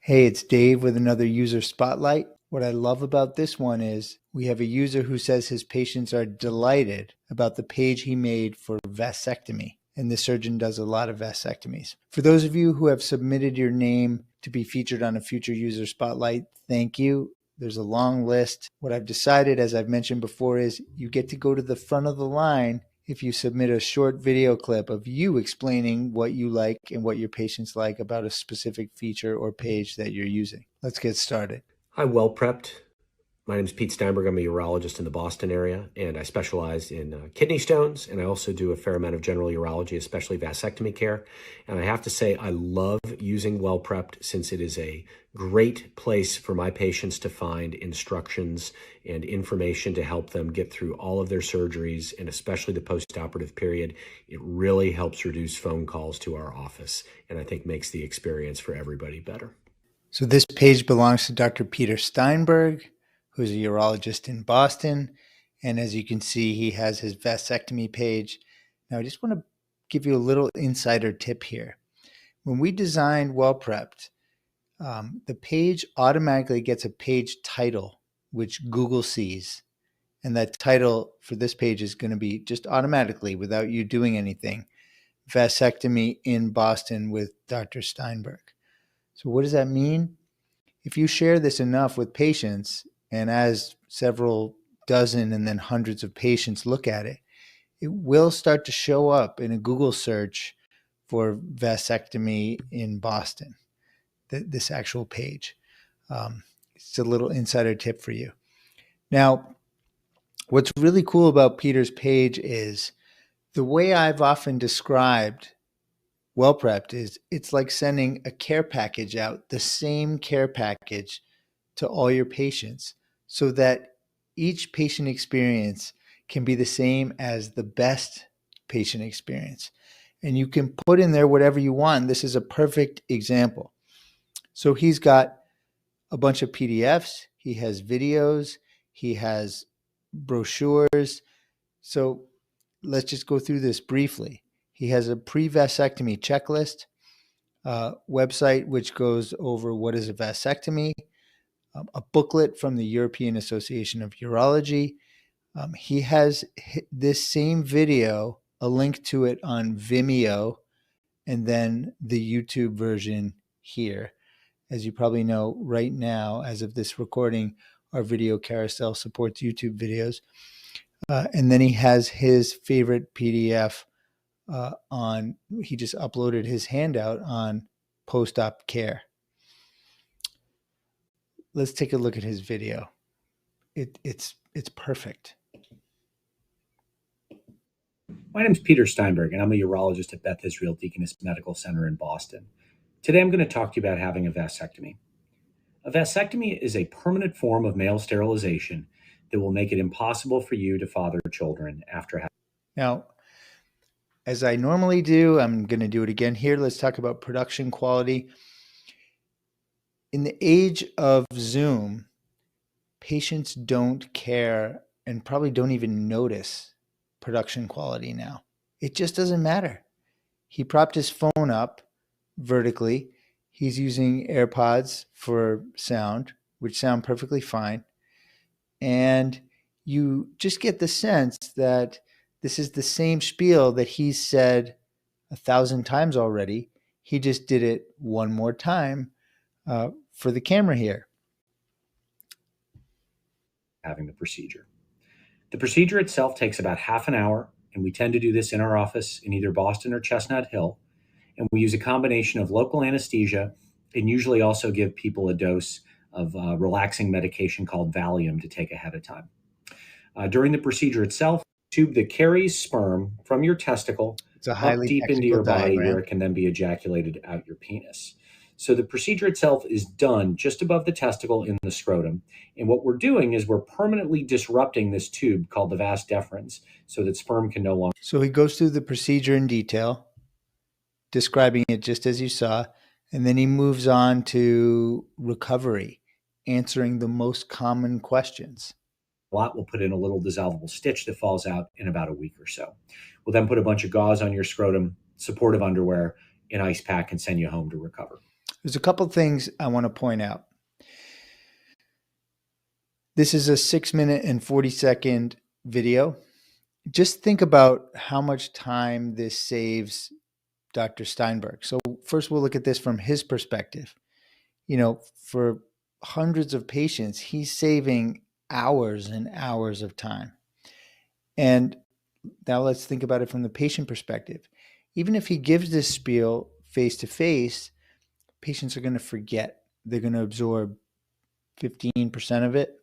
Hey, it's Dave with another user spotlight. What I love about this one is we have a user who says his patients are delighted about the page he made for vasectomy, and the surgeon does a lot of vasectomies. For those of you who have submitted your name to be featured on a future user spotlight, thank you. There's a long list. What I've decided, as I've mentioned before, is you get to go to the front of the line if you submit a short video clip of you explaining what you like and what your patients like about a specific feature or page that you're using. Let's get started. Hi, WellPrept. My name is Pete Steinberg. I'm a urologist in the Boston area, and I specialize in kidney stones, and I also do a fair amount of general urology, especially vasectomy care. And I have to say, I love using WellPrept since it is a great place for my patients to find instructions and information to help them get through all of their surgeries, and especially the post-operative period. It really helps reduce phone calls to our office, and I think makes the experience for everybody better. So this page belongs to Dr. Peter Steinberg, who's a urologist in Boston. And as you can see, he has his vasectomy page. Now, I just want to give you a little insider tip here. When we designed WellPrept, the page automatically gets a page title, which Google sees. And that title for this page is going to be just automatically, without you doing anything, Vasectomy in Boston with Dr. Steinberg. So what does that mean? If you share this enough with patients, and as several dozen and then hundreds of patients look at it, it will start to show up in a Google search for vasectomy in Boston, this actual page. It's a little insider tip for you. Now, what's really cool about Peter's page is the way I've often described WellPrept is it's like sending a care package out, the same care package to all your patients, so that each patient experience can be the same as the best patient experience. And you can put in there whatever you want. This is a perfect example. So he's got a bunch of PDFs, he has videos, he has brochures. So let's just go through this briefly. He has a pre-vasectomy checklist website, which goes over what is a vasectomy, a booklet from the European Association of Urology. He has this same video, a link to it on Vimeo, and then the YouTube version here. As you probably know, right now, as of this recording, our video carousel supports YouTube videos. And then he has his favorite PDF he just uploaded his handout on post-op care. Let's take a look at his video. It's perfect. My name is Peter Steinberg, and I'm a urologist at Beth Israel Deaconess Medical Center in Boston. Today, I'm going to talk to you about having a vasectomy. A vasectomy is a permanent form of male sterilization that will make it impossible for you to father children after having. Now, as I normally do, I'm going to do it again here. Let's talk about production quality. In the age of Zoom, patients don't care and probably don't even notice production quality now. It just doesn't matter. He propped his phone up vertically. He's using AirPods for sound, which sound perfectly fine. And you just get the sense that this is the same spiel that he's said 1,000 times already. He just did it one more time for the camera here. Having the procedure. The procedure itself takes about half an hour, and we tend to do this in our office in either Boston or Chestnut Hill. And we use a combination of local anesthesia and usually also give people a dose of relaxing medication called Valium to take ahead of time. During the procedure itself, a tube that carries sperm from your testicle up deep into your body where it can then be ejaculated out your penis. So the procedure itself is done just above the testicle in the scrotum. And what we're doing is we're permanently disrupting this tube called the vas deferens so that sperm can no longer. So he goes through the procedure in detail, describing it just as you saw, and then he moves on to recovery, answering the most common questions. We'll put in a little dissolvable stitch that falls out in about a week or so. We'll then put a bunch of gauze on your scrotum, supportive underwear, an ice pack, and send you home to recover. There's a couple things I want to point out. This is a 6 minute and 40-second video. Just think about how much time this saves Dr. Steinberg. So first we'll look at this from his perspective. For hundreds of patients, he's saving hours and hours of time. And now let's think about it from the patient perspective. Even if he gives this spiel face to face, patients are going to forget. They're going to absorb 15% of it.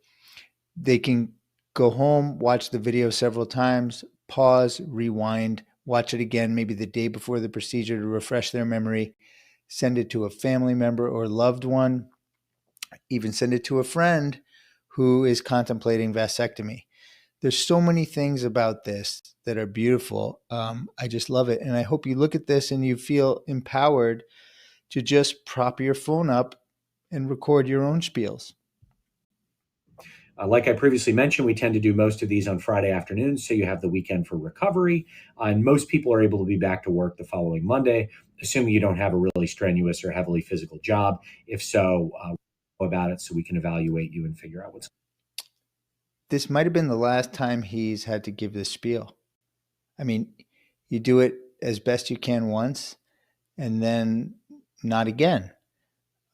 They can go home, watch the video several times, pause, rewind, watch it again, maybe the day before the procedure to refresh their memory, send it to a family member or loved one, even send it to a friend who is contemplating vasectomy. There's so many things about this that are beautiful. I just love it. And I hope you look at this and you feel empowered to just prop your phone up and record your own spiels. Like I previously mentioned, we tend to do most of these on Friday afternoons, so you have the weekend for recovery. And most people are able to be back to work the following Monday, assuming you don't have a really strenuous or heavily physical job. If so, about it so we can evaluate you and figure out what's. This might have been the last time he's had to give this spiel. I mean, you do it as best you can once and then not again.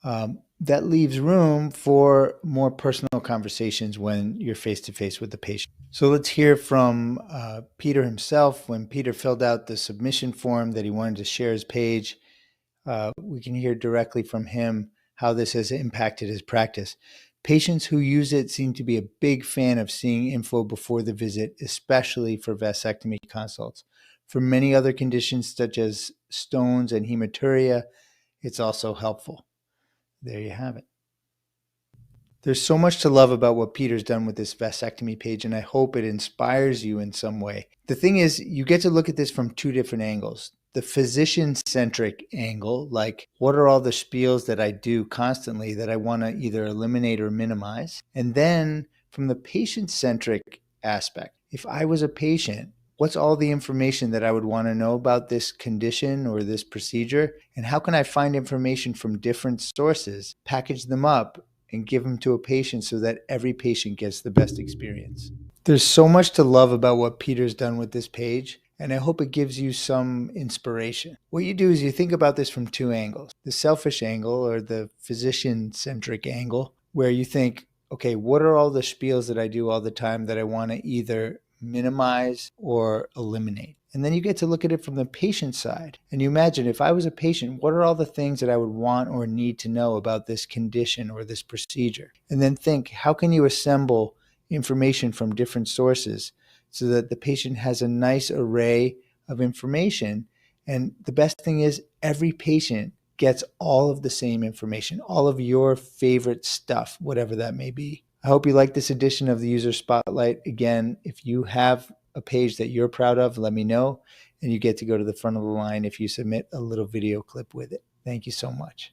That leaves room for more personal conversations when you're face to face with the patient. So let's hear from Peter himself. When Peter filled out the submission form that he wanted to share his page, we can hear directly from him how this has impacted his practice. Patients who use it seem to be a big fan of seeing info before the visit, especially for vasectomy consults. For many other conditions such as stones and hematuria, it's also helpful. There you have it. There's so much to love about what Peter's done with this vasectomy page, and I hope it inspires you in some way. The thing is, you get to look at this from two different angles. The physician-centric angle, like what are all the spiels that I do constantly that I want to either eliminate or minimize? And then from the patient-centric aspect, if I was a patient, what's all the information that I would want to know about this condition or this procedure? And how can I find information from different sources, package them up, and give them to a patient so that every patient gets the best experience? There's so much to love about what Peter's done with this page, and I hope it gives you some inspiration. What you do is you think about this from two angles. The selfish angle, or the physician-centric angle, where you think, okay, what are all the spiels that I do all the time that I want to either minimize or eliminate? And then you get to look at it from the patient side. And you imagine, if I was a patient, what are all the things that I would want or need to know about this condition or this procedure? And then think, how can you assemble information from different sources so that the patient has a nice array of information? And the best thing is, every patient gets all of the same information, all of your favorite stuff, whatever that may be. I hope you like this edition of the User Spotlight. Again, if you have a page that you're proud of, let me know, and you get to go to the front of the line if you submit a little video clip with it. Thank you so much.